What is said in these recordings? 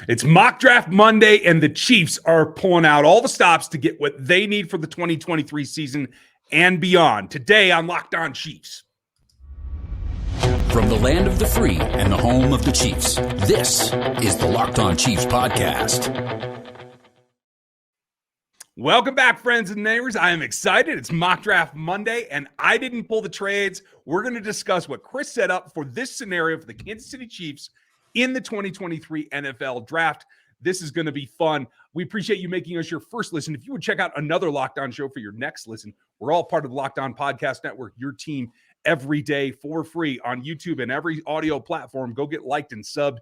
It's Mock Draft Monday, and the Chiefs are pulling out all the stops to get what they need for the 2023 season and beyond. Today on Locked On Chiefs. From the land of the free and the home of the Chiefs, this is the Locked On Chiefs podcast. Welcome back, friends and neighbors. I am excited. It's Mock Draft Monday, and I didn't pull the trades. We're going to discuss what Chris set up for this scenario for the Kansas City Chiefs in the 2023 NFL Draft. This is going to be fun. We appreciate you making us your first listen. If you would check out another Locked On show for your next listen, we're all part of the Locked On Podcast Network, your team every day for free on YouTube and every audio platform. Go get liked and subbed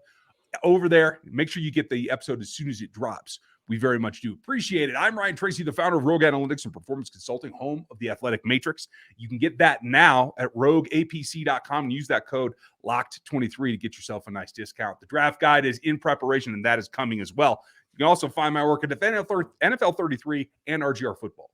over there. Make sure you get the episode as soon as it drops. We very much do appreciate it. I'm Ryan Tracy, the founder of Rogue Analytics and Performance Consulting, home of the Athletic Matrix. You can get that now at rogueapc.com and use that code LOCKED23 to get yourself a nice discount. The draft guide is in preparation, and that is coming as well. You can also find my work at NFL 33 and RGR Football.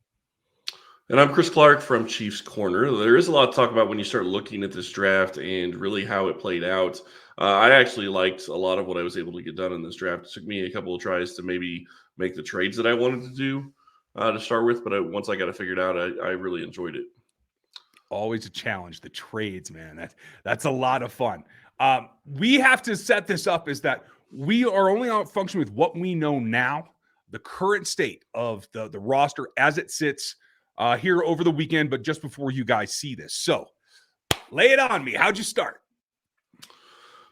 And I'm Chris Clark from Chiefs Corner. There is a lot to talk about when you start looking at this draft and really how it played out. I actually liked a lot of what I was able to get done in this draft. It took me a couple of tries to maybe make the trades that I wanted to do to start with, but once I got it figured out, I really enjoyed it. Always a challenge, the trades, man. That's a lot of fun. We have to set this up is that we are only out functioning with what we know now, the current state of the roster as it sits here over the weekend, but just before you guys see this. So lay it on me. How'd you start?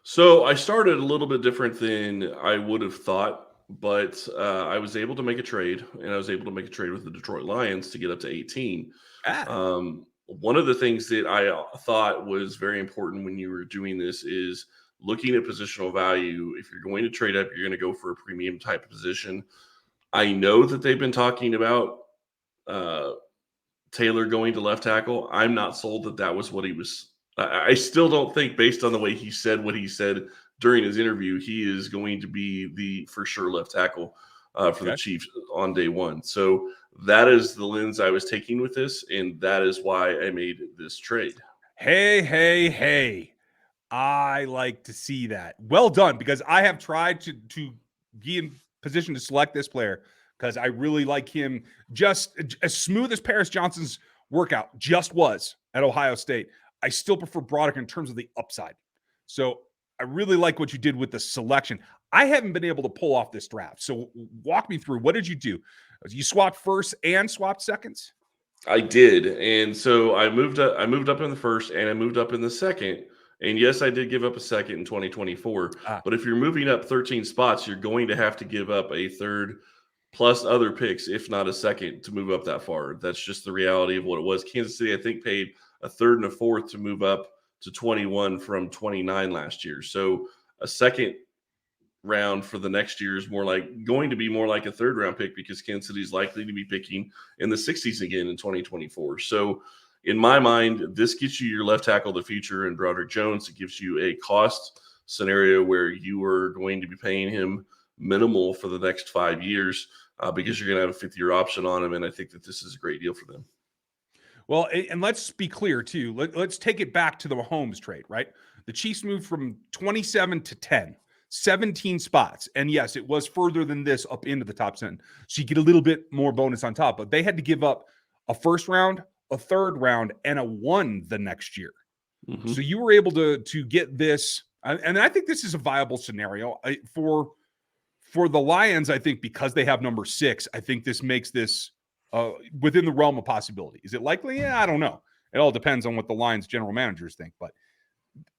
So I started a little bit different than I would have thought, but I was able to make a trade, and I was able to make a trade with the Detroit Lions to get up to 18. One of the things that I thought was very important when you were doing this is looking at positional value. If you're going to trade up, you're going to go for a premium type of position. I know that they've been talking about Taylor going to left tackle. I'm not sold that was what he was. I still don't think, based on the way he said what he said during his interview, he is going to be the for sure left tackle for the Chiefs on day one. So that is the lens I was taking with this, and that is why I made this trade. Hey. I like to see that. Well done, because I have tried to be in position to select this player because I really like him. Just as smooth as Paris Johnson's workout just was at Ohio State, I still prefer Broderick in terms of the upside. So I really like what you did with the selection. I haven't been able to pull off this draft. So walk me through. What did you do? You swapped first and swapped seconds? I did. And so I moved up in the first and I moved up in the second. And yes, I did give up a second in 2024. But if you're moving up 13 spots, you're going to have to give up a third plus other picks, if not a second, to move up that far. That's just the reality of what it was. Kansas City, I think, paid a third and a fourth to move up to 21 from 29 last year. So a second round for the next year is going to be more like a third round pick, because Kansas City is likely to be picking in the 60s again in 2024. So in my mind, this gets you your left tackle of the future in Broderick Jones. It gives you a cost scenario where you are going to be paying him minimal for the next 5 years because you're going to have a 5th-year option on him. And I think that this is a great deal for them. Well, and let's be clear, too. Let's take it back to the Mahomes trade, right? The Chiefs moved from 27 to 10, 17 spots. And yes, it was further than this up into the top 10. So you get a little bit more bonus on top. But they had to give up a first round, a third round, and a 1 the next year. Mm-hmm. So you were able to get this. And I think this is a viable scenario. For the Lions, I think because they have number 6, I think this makes this within the realm of possibility. Is it likely? Yeah, I don't know. It all depends on what the Lions general managers think. But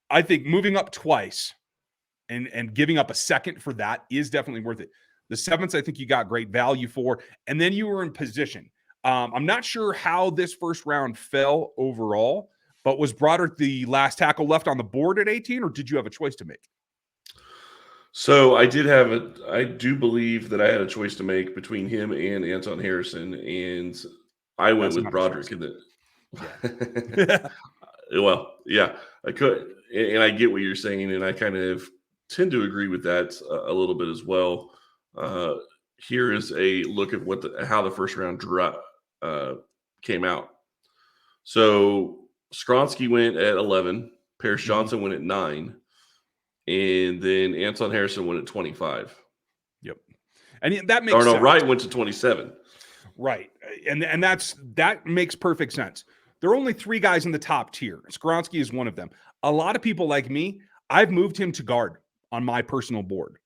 I think moving up twice and giving up a second for that is definitely worth it. The 7th, I think you got great value for. And then you were in position. I'm not sure how this first round fell overall, but was Broderick the last tackle left on the board at 18, or did you have a choice to make? So I do believe that I had a choice to make between him and Anton Harrison, and I went with Broderick. Well, yeah, I could, and I get what you're saying, and I kind of tend to agree with that a little bit as well. Here is a look at how the first round came out. So Skronsky went at 11, Paris Johnson went at 9. And then Anton Harrison went at 25. And that makes Darnell sense. Wright went to 27. Right. And that makes perfect sense. There are only 3 guys in the top tier. Skoronski is one of them. A lot of people like me, I've moved him to guard on my personal board.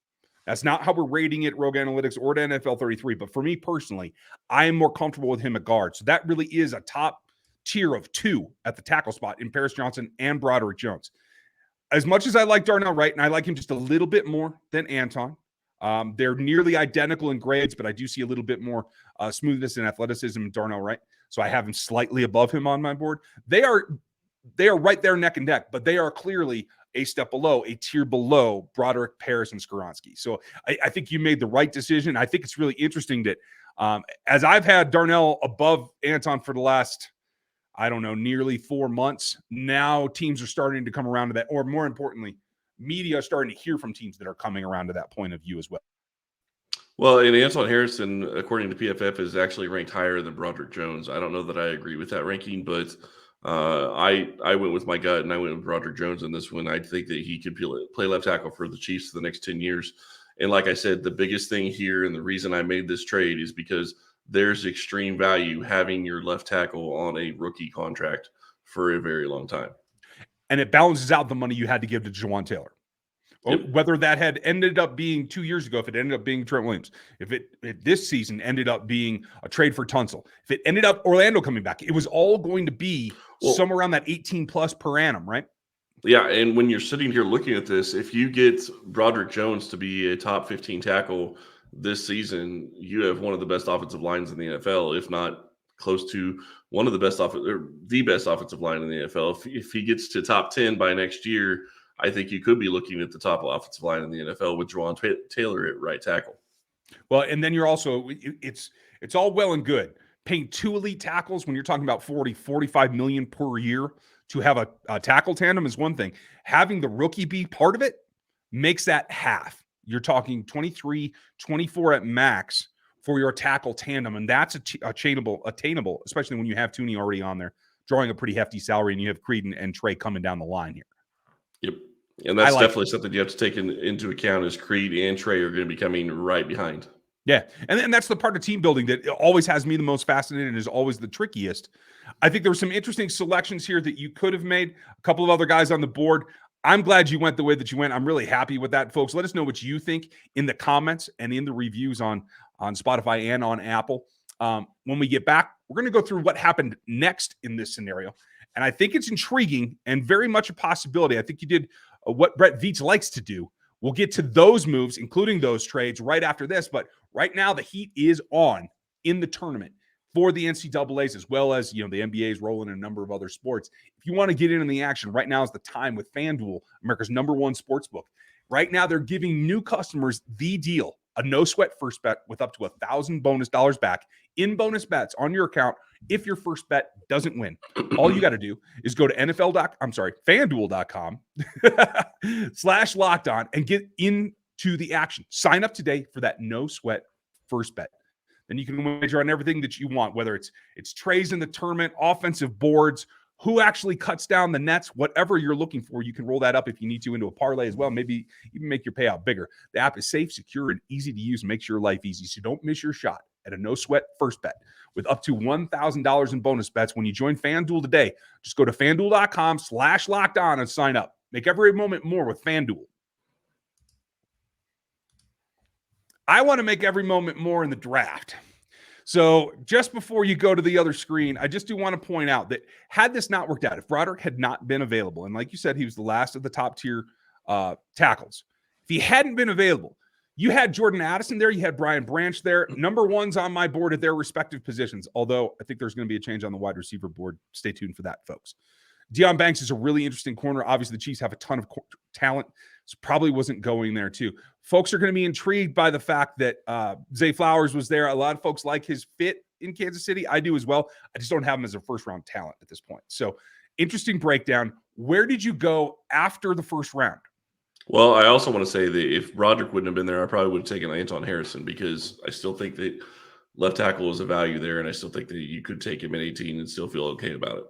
That's not how we're rating it, Rogue Analytics or to NFL 33. But for me personally, I am more comfortable with him at guard. So that really is a top tier of 2 at the tackle spot in Paris Johnson and Broderick Jones. As much as I like Darnell Wright, and I like him just a little bit more than Anton, they're nearly identical in grades, but I do see a little bit more smoothness and athleticism in Darnell Wright. So I have him slightly above him on my board. They are right there neck and neck, but they are clearly a step below, a tier below Broderick, Paris, and Skoronski. So I think you made the right decision. I think it's really interesting that as I've had Darnell above Anton for the last, I don't know, nearly 4 months, now teams are starting to come around to that, or more importantly, media are starting to hear from teams that are coming around to that point of view as well. Well, and Anton Harrison, according to PFF, is actually ranked higher than Broderick Jones. I don't know that I agree with that ranking, but I went with my gut, and I went with Broderick Jones in this one. I think that he could play left tackle for the Chiefs for the next 10 years. And like I said, the biggest thing here and the reason I made this trade is because there's extreme value having your left tackle on a rookie contract for a very long time. And it balances out the money you had to give to Jawan Taylor. Yep. Whether that had ended up being 2 years ago, if it ended up being Trent Williams, if it this season ended up being a trade for Tunsil, if it ended up Orlando coming back, it was all going to be somewhere around that 18 plus per annum, right? Yeah, and when you're sitting here looking at this, if you get Broderick Jones to be a top 15 tackle this season, you have one of the best offensive lines in the NFL, if not close to one of the best the best offensive line in the NFL. If he gets to top 10 by next year, I think you could be looking at the top offensive line in the NFL with Jawan Taylor at right tackle. Well, and then you're also, it's all well and good paying 2 elite tackles when you're talking about 45 million per year to have a tackle tandem is one thing. Having the rookie be part of it makes that half. You're talking 23, 24 at max for your tackle tandem, and that's attainable, especially when you have Tooney already on there, drawing a pretty hefty salary, and you have Creed and Trey coming down the line here. Yep. And that's definitely something you have to take into account is Creed and Trey are going to be coming right behind. Yeah. And that's the part of team building that always has me the most fascinated and is always the trickiest. I think there were some interesting selections here that you could have made. A couple of other guys on the board. I'm glad you went the way that you went. I'm really happy with that, folks. Let us know what you think in the comments and in the reviews on Spotify and on Apple. When we get back, we're going to go through what happened next in this scenario. And I think it's intriguing and very much a possibility. I think you did what Brett Veach likes to do. We'll get to those moves, including those trades, right after this. But right now, the heat is on in the tournament for the NCAAs, as well as, the NBA is rolling in a number of other sports. If you want to get in on the action, right now is the time with FanDuel, America's #1 sports book. Right now, they're giving new customers the deal, a no-sweat first bet with up to $1,000 bonus dollars back in bonus bets on your account if your first bet doesn't win. All you got to do is go to FanDuel.com /lockedon and get into the action. Sign up today for that no-sweat first bet. Then you can wager on everything that you want, whether it's trays in the tournament, offensive boards, who actually cuts down the nets, whatever you're looking for. You can roll that up if you need to into a parlay as well. Maybe even make your payout bigger. The app is safe, secure, and easy to use and makes your life easy. So don't miss your shot at a no-sweat first bet with up to $1,000 in bonus bets when you join FanDuel today. Just go to FanDuel.com /lockedon and sign up. Make every moment more with FanDuel. I want to make every moment more in the draft. So just before you go to the other screen, I just do want to point out that had this not worked out, if Broderick had not been available, and like you said, he was the last of the top tier tackles. If he hadn't been available, you had Jordan Addison there, you had Brian Branch there, #1s on my board at their respective positions, although I think there's going to be a change on the wide receiver board. Stay tuned for that, folks. Deion Banks is a really interesting corner. Obviously, the Chiefs have a ton of talent, so probably wasn't going there too. Folks are going to be intrigued by the fact that Zay Flowers was there. A lot of folks like his fit in Kansas City. I do as well. I just don't have him as a first-round talent at this point. So, interesting breakdown. Where did you go after the first round? Well, I also want to say that if Broderick wouldn't have been there, I probably would have taken Anton Harrison because I still think that left tackle is a value there, and I still think that you could take him at 18 and still feel okay about it.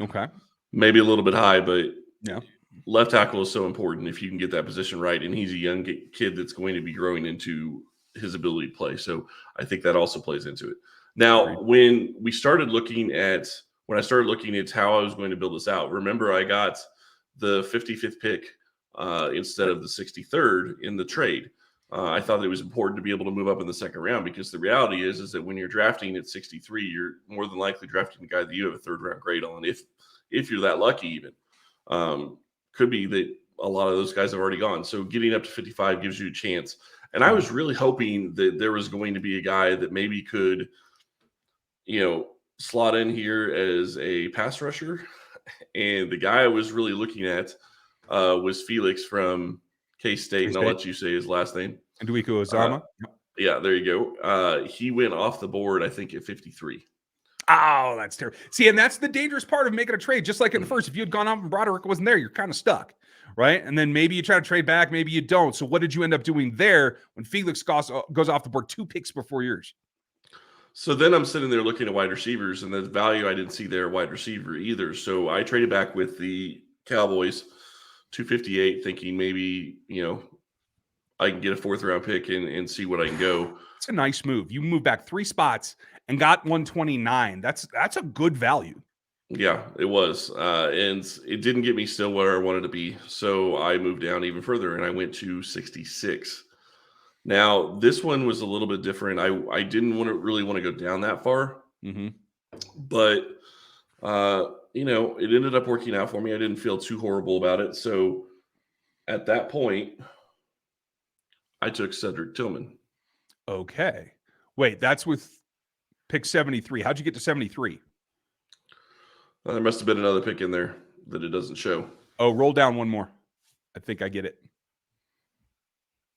Okay. Maybe a little bit high, but yeah, left tackle is so important if you can get that position right. And he's a young kid that's going to be growing into his ability to play. So I think that also plays into it. Now, when I started looking at how I was going to build this out, remember I got the 55th pick instead of the 63rd in the trade. I thought it was important to be able to move up in the second round, because the reality is that when you're drafting at 63, you're more than likely drafting a guy that you have a third round grade on, if you're that lucky even. Could be that a lot of those guys have already gone. So getting up to 55 gives you a chance. And I was really hoping that there was going to be a guy that maybe could, slot in here as a pass rusher. And the guy I was really looking at was Felix from K-State, and I'll let you say his last name. Nduiku Ozama. Yeah, there you go. He went off the board, I think, at 53. Oh, that's terrible. See, and that's the dangerous part of making a trade. Just like in the first, if you had gone off and Broderick wasn't there, you're kind of stuck, right? And then maybe you try to trade back, maybe you don't. So what did you end up doing there when Felix goes off the board 2 picks before yours? So then I'm sitting there looking at wide receivers, and the value I didn't see there wide receiver either. So I traded back with the Cowboys, 258, thinking maybe, I can get a 4th round pick and see what I can go. It's a nice move. You moved back 3 spots and got 129. That's a good value. Yeah, it was. And it didn't get me still where I wanted to be. So I moved down even further, and I went to 66. Now, this one was a little bit different. I didn't really want to go down that far. Mm-hmm. But, it ended up working out for me. I didn't feel too horrible about it. So at that point, I took Cedric Tillman. Okay. Wait, that's with pick 73. How'd you get to 73? There must have been another pick in there that it doesn't show. Oh, roll down one more. I think I get it.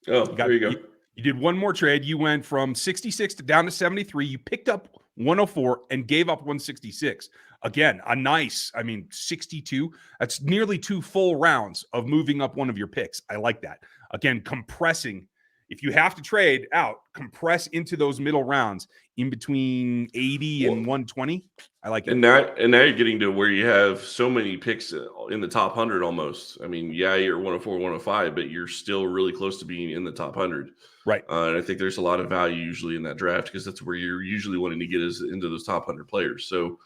Oh, there you go. You did one more trade. You went from 66 down to 73. You picked up 104 and gave up 166. Again, a nice, 62. That's nearly 2 full rounds of moving up one of your picks. I like that. Again, compressing. If you have to trade out, compress into those middle rounds in between 80 and 120. I like it. And now you're getting to where you have so many picks in the top 100 almost. You're 104, 105, but you're still really close to being in the top 100. Right. And I think there's a lot of value usually in that draft, because that's where you're usually wanting to get is into those top 100 players. So,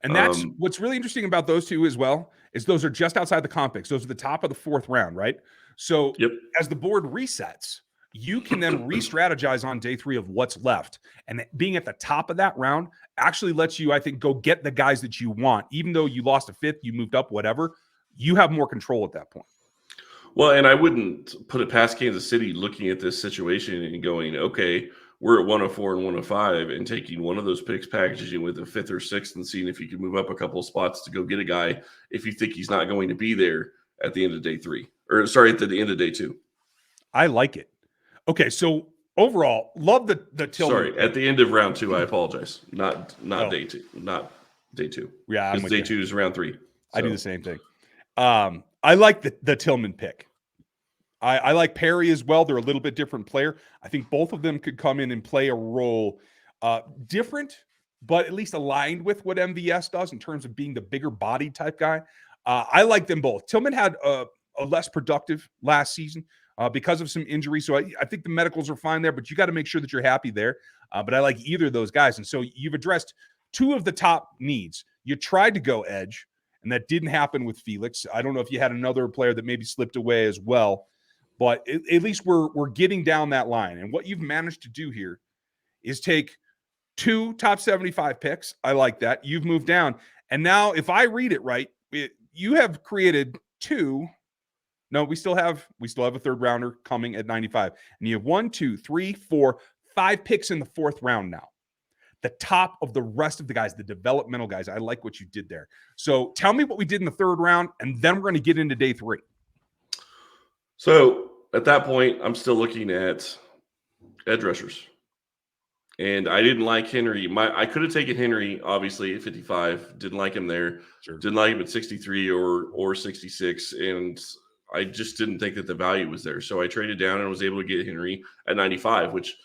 and that's what's really interesting about those two as well, is those are just outside the comp picks. Those are the top of the 4th round, right? So as the board resets, you can then re-strategize on day 3 of what's left. And being at the top of that round actually lets you, I think, go get the guys that you want. Even though you lost a 5th, you moved up, whatever, you have more control at that point. Well, and I wouldn't put it past Kansas City looking at this situation and going, okay, we're at 104 and 105, and taking one of those picks, packaging with a 5th or 6th, and seeing if you can move up a couple of spots to go get a guy if you think he's not going to be there at the end of day 3. Or sorry, at the end of day 2. I like it. Okay, so overall, love the Tillman. Sorry, at the end of round 2. I apologize. Not day 2. Not day 2. Yeah, because day 2 is round 3. So. I do the same thing. I like the Tillman pick. I like Perry as well. They're a little bit different player. I think both of them could come in and play a role different, but at least aligned with what MVS does in terms of being the bigger body type guy. I like them both. Tillman had a less productive last season because of some injuries. So I think the medicals are fine there, but you got to make sure that you're happy there. But I like either of those guys. And so you've addressed 2 of the top needs. You tried to go edge, and that didn't happen with Felix. I don't know if you had another player that maybe slipped away as well, but at least we're getting down that line. And what you've managed to do here is take 2 top 75 picks. I like that. You've moved down. And now if I read it right, you have created 2. No, we still have a 3rd rounder coming at 95. And you have 1, 2, 3, 4, 5 picks in the 4th round now. The top of the rest of the guys, the developmental guys. I like what you did there. So tell me what we did in the 3rd round, and then we're going to get into day 3. So at that point, I'm still looking at edge rushers. And I didn't like Henry. I could have taken Henry, obviously, at 55. Didn't like him there. Sure. Didn't like him at 63 or 66. And I just didn't think that the value was there. So I traded down and was able to get Henry at 95, which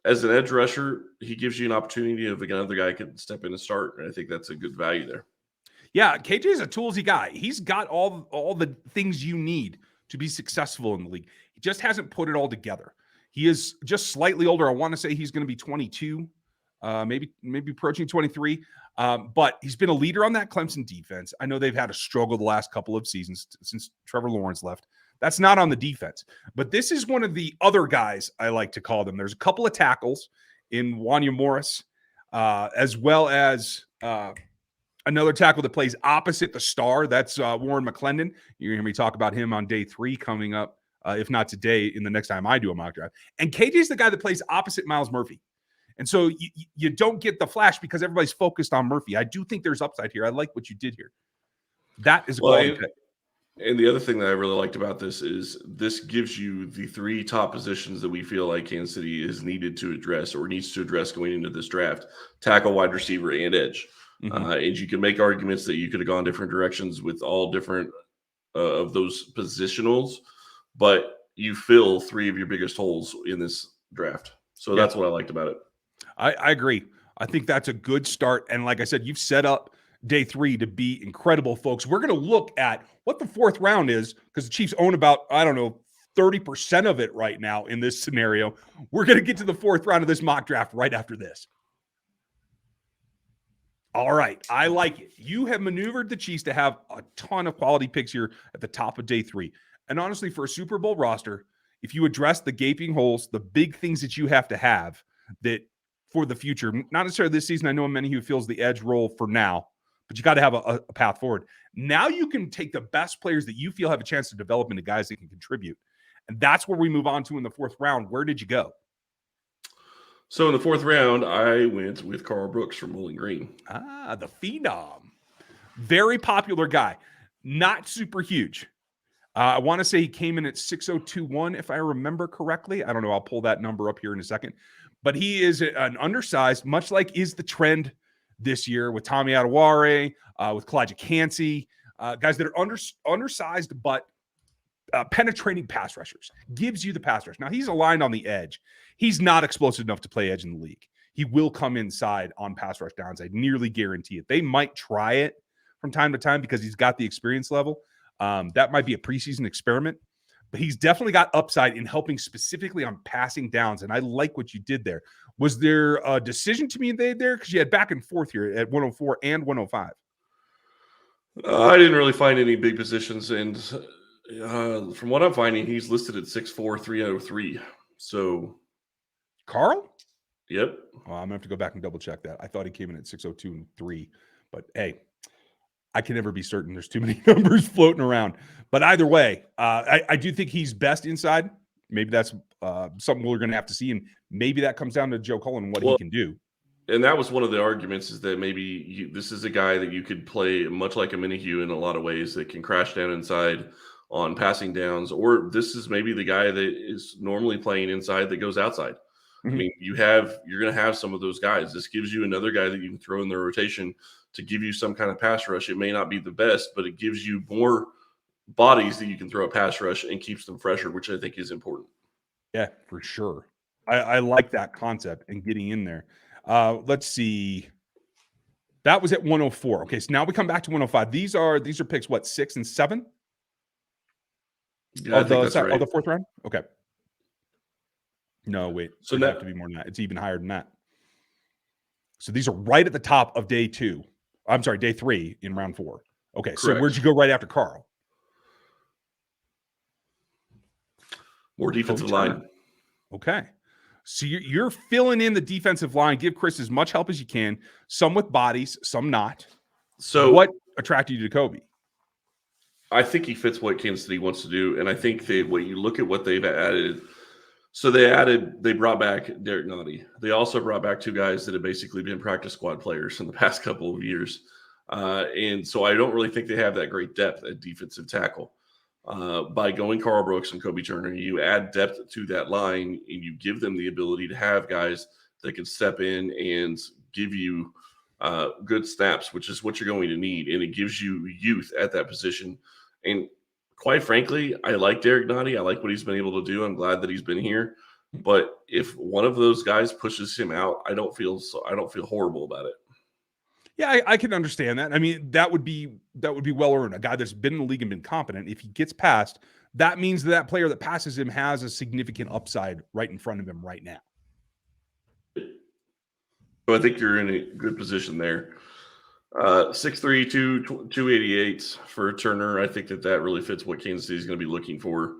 as an edge rusher, he gives you an opportunity of another guy could step in and start. And I think that's a good value there. Yeah, KJ is a toolsy guy. He's got all the things you need to be successful in the league. He just hasn't put it all together. He is just slightly older. I want to say he's going to be 22, maybe approaching 23. But he's been a leader on that Clemson defense. I know they've had a struggle the last couple of seasons since Trevor Lawrence left. That's not on the defense. But this is one of the other guys I like to call them. There's a couple of tackles in Wanya Morris, as well as another tackle that plays opposite the star. That's Warren McClendon. You're going to hear me talk about him on day 3 coming up, if not today, in the next time I do a mock draft. And KJ's the guy that plays opposite Miles Murphy. And so you don't get the flash because everybody's focused on Murphy. I do think there's upside here. I like what you did here. That is a quality pick. And the other thing that I really liked about this is this gives you the 3 top positions that we feel like Kansas City is needed to address or needs to address going into this draft: tackle, wide receiver, and edge. And you can make arguments that you could have gone different directions with all different of those positionals, but you fill 3 of your biggest holes in this draft. So that's what I liked about it. I agree. I think that's a good start. And like I said, you've set up day 3 to be incredible, folks. We're going to look at what the 4th round is because the Chiefs own about, 30% of it right now in this scenario. We're going to get to the 4th round of this mock draft right after this. All right. I like it. You have maneuvered the Chiefs to have a ton of quality picks here at the top of day 3. And honestly, for a Super Bowl roster, if you address the gaping holes, the big things that you have to have that for the future, not necessarily this season. I know many who feels the edge role for now, but you got to have a path forward. Now you can take the best players that you feel have a chance to develop into guys that can contribute. And that's where we move on to in the 4th round. Where did you go? So in the 4th round, I went with Carl Brooks from Bowling Green. The Phenom. Very popular guy. Not super huge. I want to say he came in at 6'0", if I remember correctly. I don't know. I'll pull that number up here in a second. But he is an undersized, much like is the trend this year with Tommy Adewale, with Kalijah Kancey, guys that are undersized but penetrating pass rushers. Gives you the pass rush. Now, he's aligned on the edge. He's not explosive enough to play edge in the league. He will come inside on pass rush downs. I nearly guarantee it. They might try it from time to time because he's got the experience level. That might be a preseason experiment. But he's definitely got upside in helping specifically on passing downs. And I like what you did there. Was there a decision to be made there? Because you had back and forth here at 104 and 105. I didn't really find any big positions. And from what I'm finding, he's listed at 6'4", 303. So. Carl? Yep. Well, I'm going to have to go back and double check that. I thought he came in at 6'02" and 3. But hey, I can never be certain. There's too many numbers floating around. But either way, I do think he's best inside. Maybe that's something we're going to have to see. And maybe that comes down to Joe Cullen and what he can do. And that was one of the arguments, is that maybe this is a guy that you could play much like a Minihue in a lot of ways, that can crash down inside on passing downs. Or this is maybe the guy that is normally playing inside that goes outside. I mean, you're going to have some of those guys. This gives you another guy that you can throw in the rotation to give you some kind of pass rush. It may not be the best, but it gives you more bodies that you can throw a pass rush and keeps them fresher, which I think is important. Yeah, for sure. I like that concept and getting in there. Let's see. That was at 104. Okay, so now we come back to 105. These are picks, what, 6 and 7? Yeah, I think that's right. Of the 4th round? Okay. No, wait. So it'd have to be more than that. It's even higher than that. So these are right at the top of day 2. I'm sorry, day 3 in round 4. Okay, correct. So where'd you go right after Carl? More defensive line. Okay. So you're filling in the defensive line. Give Chris as much help as you can. Some with bodies, some not. So what attracted you to Kobe? I think he fits what Kansas City wants to do. And I think that when you look at what they've added, so they brought back Derek Nottie. They also brought back 2 guys that have basically been practice squad players in the past couple of years. And so I don't really think they have that great depth at defensive tackle. By going Carl Brooks and Kobe Turner, you add depth to that line and you give them the ability to have guys that can step in and give you good snaps, which is what you're going to need. And it gives you youth at that position. And quite frankly, I like Derek Nottie. I like what he's been able to do. I'm glad that he's been here. But if one of those guys pushes him out, I don't feel horrible about it. Yeah, I can understand that. I mean, that would be well earned. A guy that's been in the league and been competent. If he gets past that means that player that passes him has a significant upside right in front of him right now. So I think you're in a good position there. 6'3", 288 for Turner. I think that really fits what Kansas City is going to be looking for.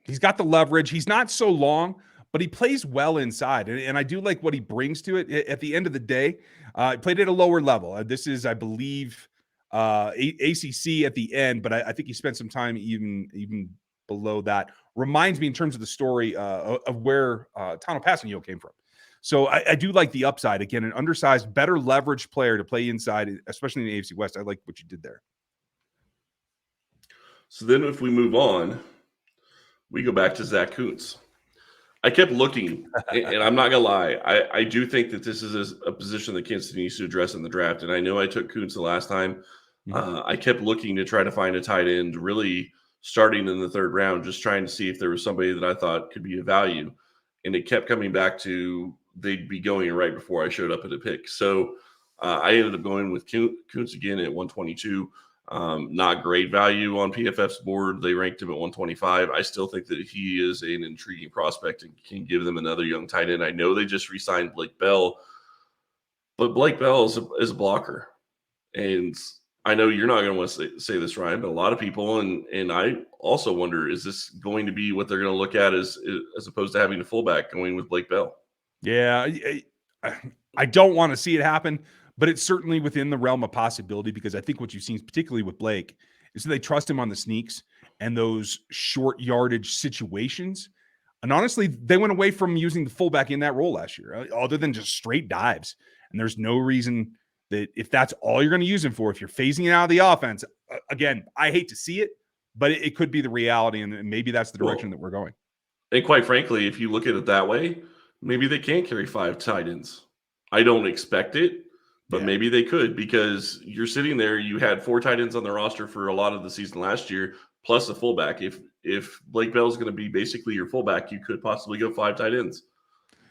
He's got the leverage. He's not so long, but he plays well inside. And I do like what he brings to it. At the end of the day, he played at a lower level. This is, I believe, ACC at the end, but I think he spent some time even below that. Reminds me in terms of the story of where Tano Passanio came from. So I do like the upside. Again, an undersized, better leveraged player to play inside, especially in the AFC West. I like what you did there. So then if we move on, we go back to Zach Kuntz. I kept looking, and I'm not going to lie. I do think that this is a position that Kansas City needs to address in the draft. And I know I took Kuntz the last time. I kept looking to try to find a tight end, really starting in the third round, just trying to see if there was somebody that I thought could be of value. And it kept coming back to they'd be going right before I showed up at a pick. So I ended up going with Kuntz again at 122. Not great value on PFF's board. They ranked him at 125. I still think that he is an intriguing prospect and can give them another young tight end. I know they just re-signed Blake Bell, but Blake Bell is a blocker. And I know you're not going to want to say this, Ryan, but a lot of people, and I also wonder, is this going to be what they're going to look at as opposed to having a fullback going with Blake Bell? Yeah, I don't want to see it happen, but it's certainly within the realm of possibility because I think what you've seen, particularly with Blake, is that they trust him on the sneaks and those short yardage situations. And honestly, they went away from using the fullback in that role last year, other than just straight dives. And there's no reason that if that's all you're going to use him for, if you're phasing it out of the offense, again, I hate to see it, but it could be the reality, and maybe that's the direction that we're going. And quite frankly, if you look at it that way, maybe they can carry 5 tight ends. I don't expect it, but maybe they could, because you're sitting there. You had 4 tight ends on the roster for a lot of the season last year, plus a fullback. If Blake Bell is going to be basically your fullback, you could possibly go 5 tight ends.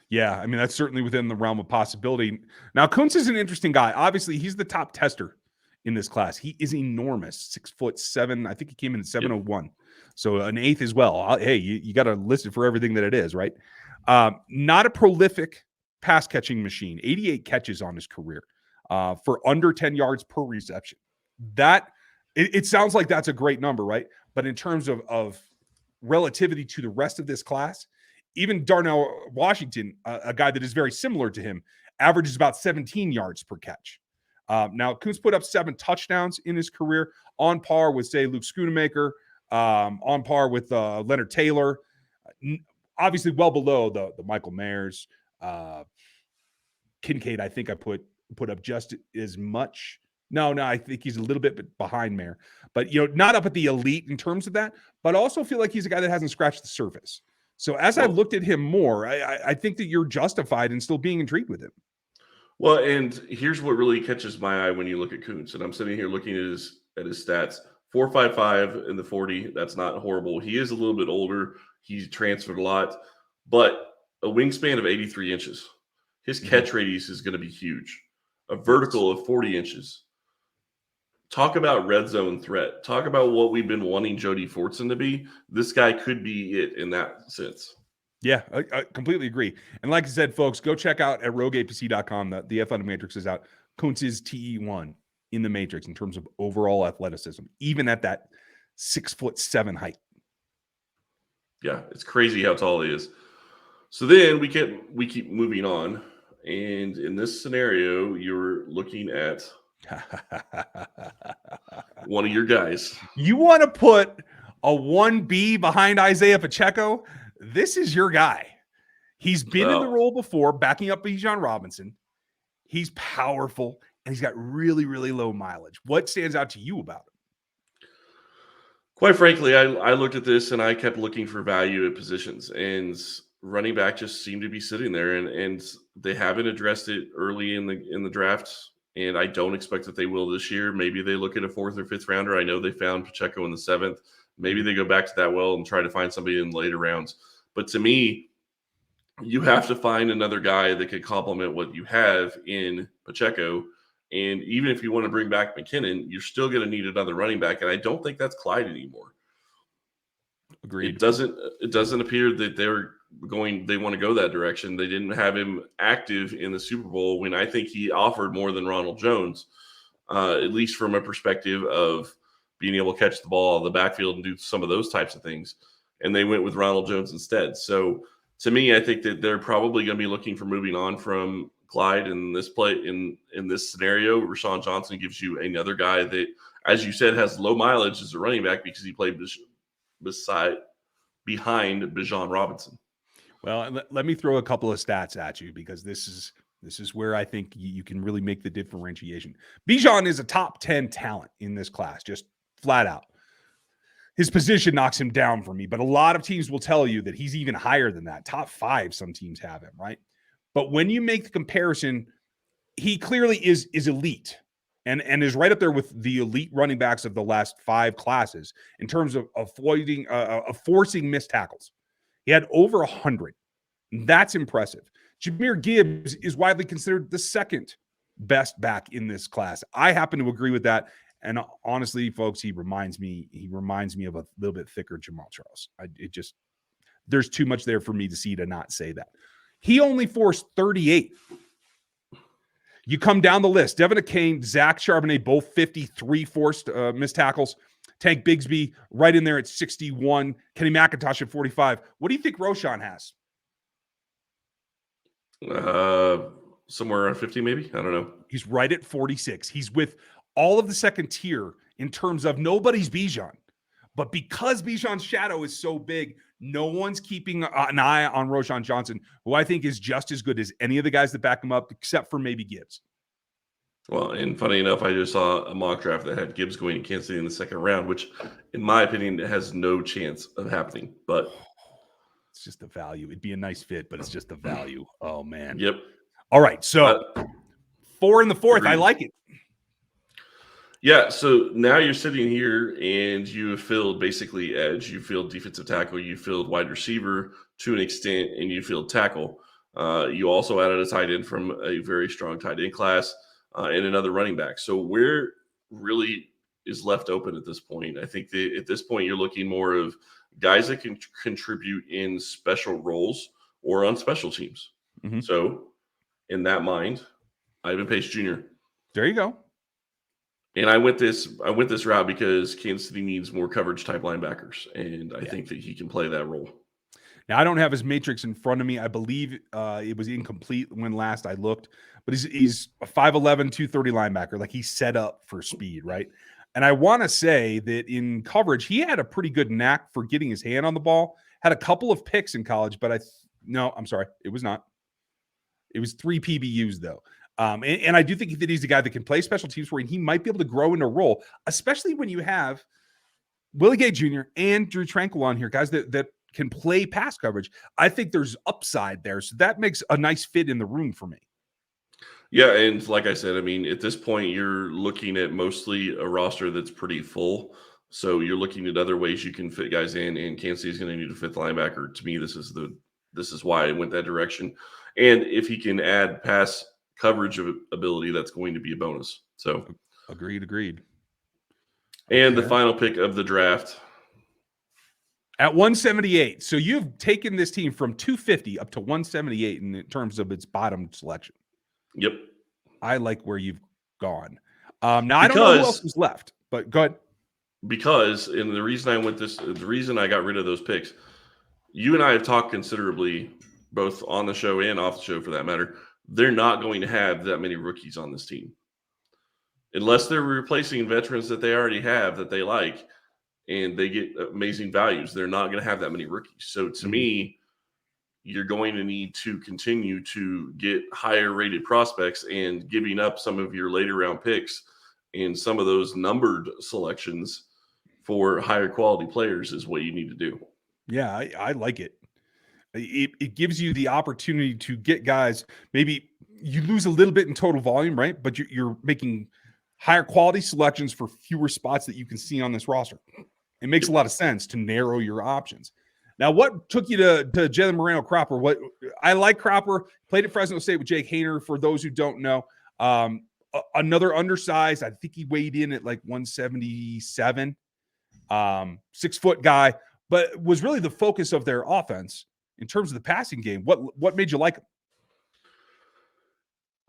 Yeah, I mean, that's certainly within the realm of possibility. Now, Kuntz is an interesting guy. Obviously, he's the top tester in this class. He is enormous, 6'7". I think he came in at 701. Yep. So an eighth as well. Hey, you got to list it for everything that it is, right? Not a prolific pass catching machine. 88 catches on his career for under 10 yards per reception. It sounds like that's a great number, right? But in terms of relativity to the rest of this class, even Darnell Washington, a guy that is very similar to him, averages about 17 yards per catch. Now, Kuntz put up 7 touchdowns in his career, on par with, say, Luke Schoonemaker, on par with Leonard Taylor. Obviously, well below the Michael Mayers. Kincaid, I think I put up just as much. No, I think he's a little bit behind Mayer. But, not up at the elite in terms of that, but also feel like he's a guy that hasn't scratched the surface. So as I looked at him more, I think that you're justified in still being intrigued with him. Well, and here's what really catches my eye when you look at Kuntz. And I'm sitting here looking at his stats. 4.55 in the 40. That's not horrible. He is a little bit older. He's transferred a lot, but a wingspan of 83 inches. His catch radius is going to be huge. A vertical of 40 inches. Talk about red zone threat. Talk about what we've been wanting Jody Fortson to be. This guy could be it in that sense. Yeah, I completely agree. And like I said, folks, go check out at rogueapc.com. The Athletic Matrix is out. Kuntz is TE1 in the Matrix in terms of overall athleticism, even at that 6'7" height. Yeah, it's crazy how tall he is. So then we keep moving on. And in this scenario, you're looking at one of your guys. You want to put a 1B behind Isaiah Pacheco? This is your guy. He's been in the role before, backing up Bijan Robinson. He's powerful, and he's got really, really low mileage. What stands out to you about him? Quite frankly, I looked at this, and I kept looking for value at positions. And running back just seemed to be sitting there, and they haven't addressed it early in the draft. And I don't expect that they will this year. Maybe they look at a 4th or 5th rounder. I know they found Pacheco in the 7th. Maybe they go back to that well and try to find somebody in later rounds. But to me, you have to find another guy that could complement what you have in Pacheco. And even if you want to bring back McKinnon, you're still going to need another running back. And I don't think that's Clyde anymore. Agreed. It doesn't appear that they want to go that direction. They didn't have him active in the Super Bowl when I think he offered more than Ronald Jones, at least from a perspective of being able to catch the ball out of the backfield and do some of those types of things. And they went with Ronald Jones instead. So to me, I think that they're probably going to be looking for moving on from Clyde in this play. In this scenario, Rashawn Johnson gives you another guy that, as you said, has low mileage as a running back because he played behind Bijan Robinson. Well, let me throw a couple of stats at you because this is where I think you can really make the differentiation. Bijan is a top 10 talent in this class, just flat out. His position knocks him down for me, but a lot of teams will tell you that he's even higher than that. Top 5, some teams have him, right? But when you make the comparison, he clearly is elite and is right up there with the elite running backs of the last 5 classes in terms of avoiding, forcing missed tackles. He had over 100. That's impressive. Jahmyr Gibbs is widely considered the second best back in this class. I happen to agree with that. And honestly, folks, he reminds me of a little bit thicker Jamal Charles. There's too much there for me to see to not say that. He only forced 38. You come down the list. Devin Akane, Zach Charbonnet, both 53 forced missed tackles. Tank Bigsby right in there at 61. Kenny McIntosh at 45. What do you think Roschon has? Somewhere around 50, maybe. I don't know. He's right at 46. He's with all of the second tier in terms of nobody's Bijan. But because Bijan's shadow is so big, no one's keeping an eye on Roschon Johnson, who I think is just as good as any of the guys that back him up, except for maybe Gibbs. Well, and funny enough, I just saw a mock draft that had Gibbs going to Kansas City in the second round, which, in my opinion, has no chance of happening. But it's just the value. It'd be a nice fit, but it's just the value. Oh, man. Yep. All right. So 4 in the 4th. Agreed. I like it. Yeah. So now you're sitting here and you have filled basically edge. You filled defensive tackle. You filled wide receiver to an extent, and you filled tackle. You also added a tight end from a very strong tight end class. And another running back. So where really is left open at this point? I think that at this point, you're looking more of guys that can contribute in special roles or on special teams. Mm-hmm. So in that mind, Ivan Pace Jr. There you go. And I went this route because Kansas City needs more coverage type linebackers. And I think that he can play that role. Now, I don't have his matrix in front of me. I believe it was incomplete when last I looked, but he's a 5'11", 230 linebacker. Like, he's set up for speed, right? And I want to say that in coverage, he had a pretty good knack for getting his hand on the ball. Had a couple of picks in college, but I'm sorry, it was not. It was 3 PBUs though. And I do think that he's a guy that can play special teams where he might be able to grow into a role, especially when you have Willie Gay Jr. and Drew Tranquil on here, guys that can play pass coverage. I think there's upside there. So that makes a nice fit in the room for me. Yeah, and like I said, I mean, at this point, you're looking at mostly a roster that's pretty full. So you're looking at other ways you can fit guys in, and Kansas City is going to need a fifth linebacker. To me, this is why I went that direction. And if he can add pass coverage ability, that's going to be a bonus. So agreed. And the final pick of the draft at 178. So you've taken this team from 250 up to 178 in terms of its bottom selection. Yep. I like where you've gone. Now, I don't know who else was left, but go ahead. Because, and the reason I got rid of those picks, you and I have talked considerably, both on the show and off the show for that matter, they're not going to have that many rookies on this team. Unless they're replacing veterans that they already have that they like, and they get amazing values, they're not going to have that many rookies. So to me, you're going to need to continue to get higher rated prospects, and giving up some of your later round picks and some of those numbered selections for higher quality players is what you need to do. Yeah, I like it. It gives you the opportunity to get guys. Maybe you lose a little bit in total volume, right? But you're making higher quality selections for fewer spots that you can see on this roster. It makes a lot of sense to narrow your options. Now, what took you to Jalen Moreno Cropper? What I like Cropper, played at Fresno State with Jake Haener, for those who don't know. Another undersized, I think he weighed in at like 177. 6-foot guy, but was really the focus of their offense in terms of the passing game. What made you like him?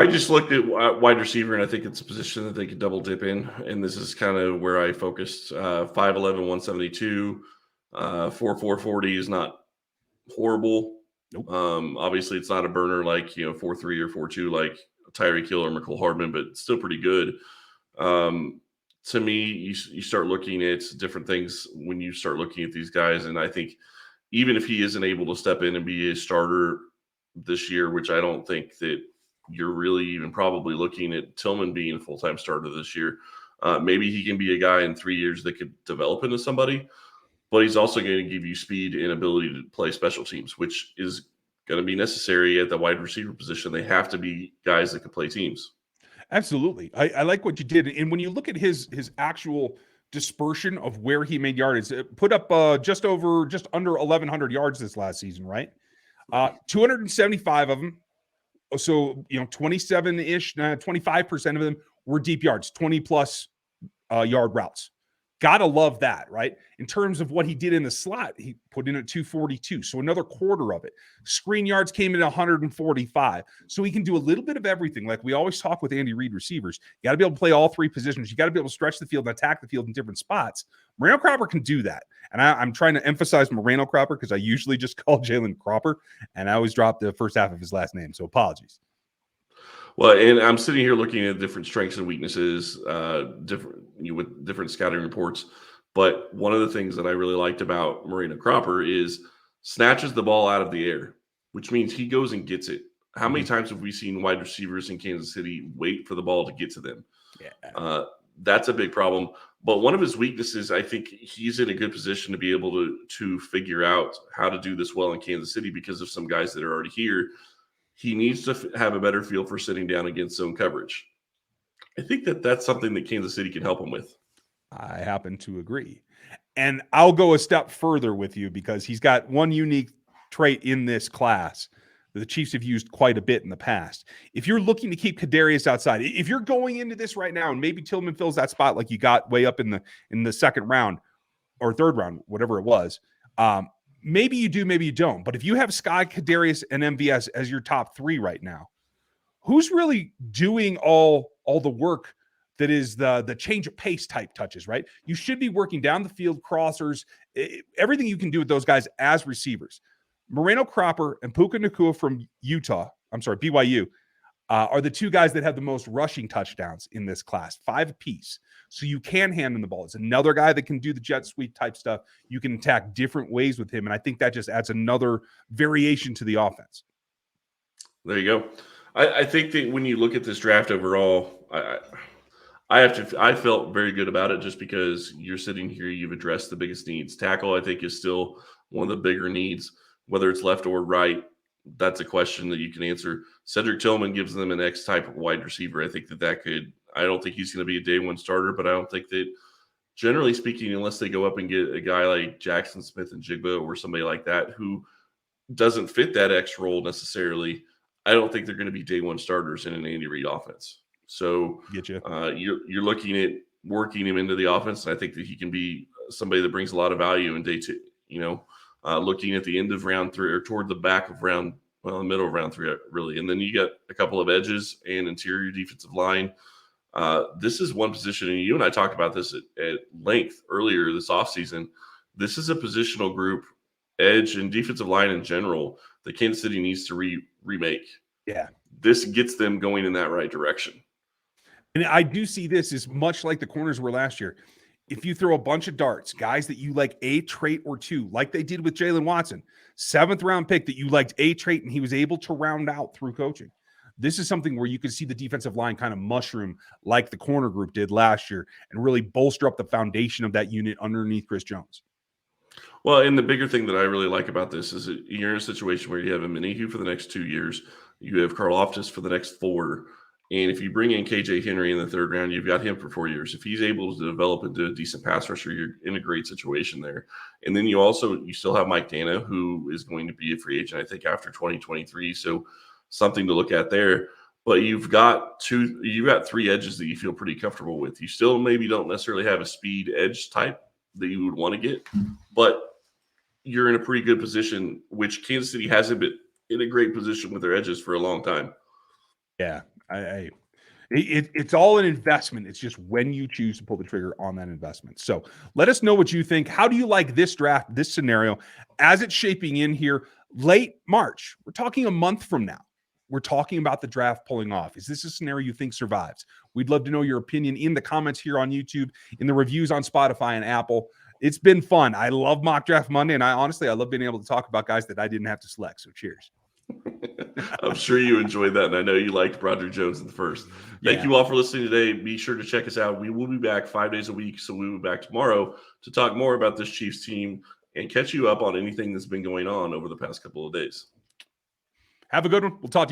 I just looked at wide receiver, and I think it's a position that they could double dip in. And this is kind of where I focused. 5'11", 172, 4'4", 40 is not horrible. Nope. Obviously, it's not a burner like 4'3" or 4'2" like Tyreek Hill or McCole Hardman, but still pretty good. To me, you start looking at different things when you start looking at these guys, and I think even if he isn't able to step in and be a starter this year, which I don't think that you're really even probably looking at Tillman being a full-time starter this year. Maybe he can be a guy in 3 years that could develop into somebody, but he's also going to give you speed and ability to play special teams, which is going to be necessary at the wide receiver position. They have to be guys that can play teams. Absolutely. I like what you did. And when you look at his actual dispersion of where he made yardage, put up just under 1,100 yards this last season, right? 275 of them. So, 27-ish, 25% of them were deep yards, 20-plus yard routes. Gotta love that, right? In terms of what he did in the slot, he put in at 242, so another quarter of it. Screen yards came in at 145. So he can do a little bit of everything. Like we always talk with Andy Reid receivers, you got to be able to play all three positions. You got to be able to stretch the field and attack the field in different spots. Moreno Cropper can do that. And I'm trying to emphasize Moreno Cropper because I usually just call Jalen Cropper, and I always drop the first half of his last name, so apologies. Well, and I'm sitting here looking at different strengths and weaknesses, with different scouting reports. But one of the things that I really liked about Moreno Cropper is snatches the ball out of the air, which means he goes and gets it. How many times have we seen wide receivers in Kansas City wait for the ball to get to them? Yeah. That's a big problem. But one of his weaknesses, I think he's in a good position to be able to figure out how to do this well in Kansas City because of some guys that are already here. He needs to have a better feel for sitting down against zone coverage. I think that's something that Kansas City can help him with. I happen to agree. And I'll go a step further with you because he's got one unique trait in this class that the Chiefs have used quite a bit in the past. If you're looking to keep Kadarius outside, if you're going into this right now and maybe Tillman fills that spot like you got way up in the second round or third round, whatever it was, maybe you do, maybe you don't. But if you have Sky, Kadarius, and MVS as your top three right now, who's really doing all the work that is the change of pace type touches, right? You should be working down the field, crossers, everything you can do with those guys as receivers. Moreno Cropper and Puka Nacua from BYU, are the two guys that have the most rushing touchdowns in this class, 5 apiece. So you can hand him the ball. It's another guy that can do the jet sweep type stuff. You can attack different ways with him, and I think that just adds another variation to the offense. There you go. I think that when you look at this draft overall, I felt very good about it just because you're sitting here, you've addressed the biggest needs. Tackle, I think, is still one of the bigger needs, whether it's left or right. That's a question that you can answer. Cedric Tillman gives them an X type of wide receiver. I think that could, I don't think he's going to be a day one starter, but I don't think that, generally speaking, unless they go up and get a guy like Jackson Smith and Jigba or somebody like that who doesn't fit that X role necessarily, I don't think they're going to be day one starters in an Andy Reid offense. So Get you. You're looking at working him into the offense, and I think that he can be somebody that brings a lot of value in day two. Looking at the end of round 3 or toward the back of the middle of round 3, really. And then you get a couple of edges and interior defensive line. This is one position, and you and I talked about this at length earlier this offseason. This is a positional group, edge and defensive line in general, that Kansas City needs to remake. Yeah. This gets them going in that right direction. And I do see this as much like the corners were last year. If you throw a bunch of darts, guys that you like a trait or two, like they did with Jalen Watson, 7th round pick that you liked a trait and he was able to round out through coaching. This is something where you could see the defensive line kind of mushroom like the corner group did last year and really bolster up the foundation of that unit underneath Chris Jones. Well, and the bigger thing that I really like about this is that you're in a situation where you have a Minihu for the next 2 years. You have Karlaftis for the next 4. And if you bring in KJ Henry in the 3rd round, you've got him for 4 years. If he's able to develop into a decent pass rusher, you're in a great situation there. And then you still have Mike Dana, who is going to be a free agent, I think, after 2023. So something to look at there. But you've got 3 edges that you feel pretty comfortable with. You still maybe don't necessarily have a speed edge type that you would want to get, but you're in a pretty good position, which Kansas City hasn't been in a great position with their edges for a long time. Yeah, it's all an investment. It's just when you choose to pull the trigger on that investment. So let us know what you think. How do you like this draft, this scenario, as it's shaping in here late March? We're talking a month from now. We're talking about the draft pulling off. Is this a scenario you think survives? We'd love to know your opinion in the comments here on YouTube, in the reviews on Spotify and Apple. It's been fun. I love Mock Draft Monday, and I love being able to talk about guys that I didn't have to select. So cheers. I'm sure you enjoyed that, and I know you liked Broderick Jones in the first. Thank you all for listening today. Be sure to check us out. We will be back 5 days a week, so we will be back tomorrow to talk more about this Chiefs team and catch you up on anything that's been going on over the past couple of days. Have a good one. We'll talk to you.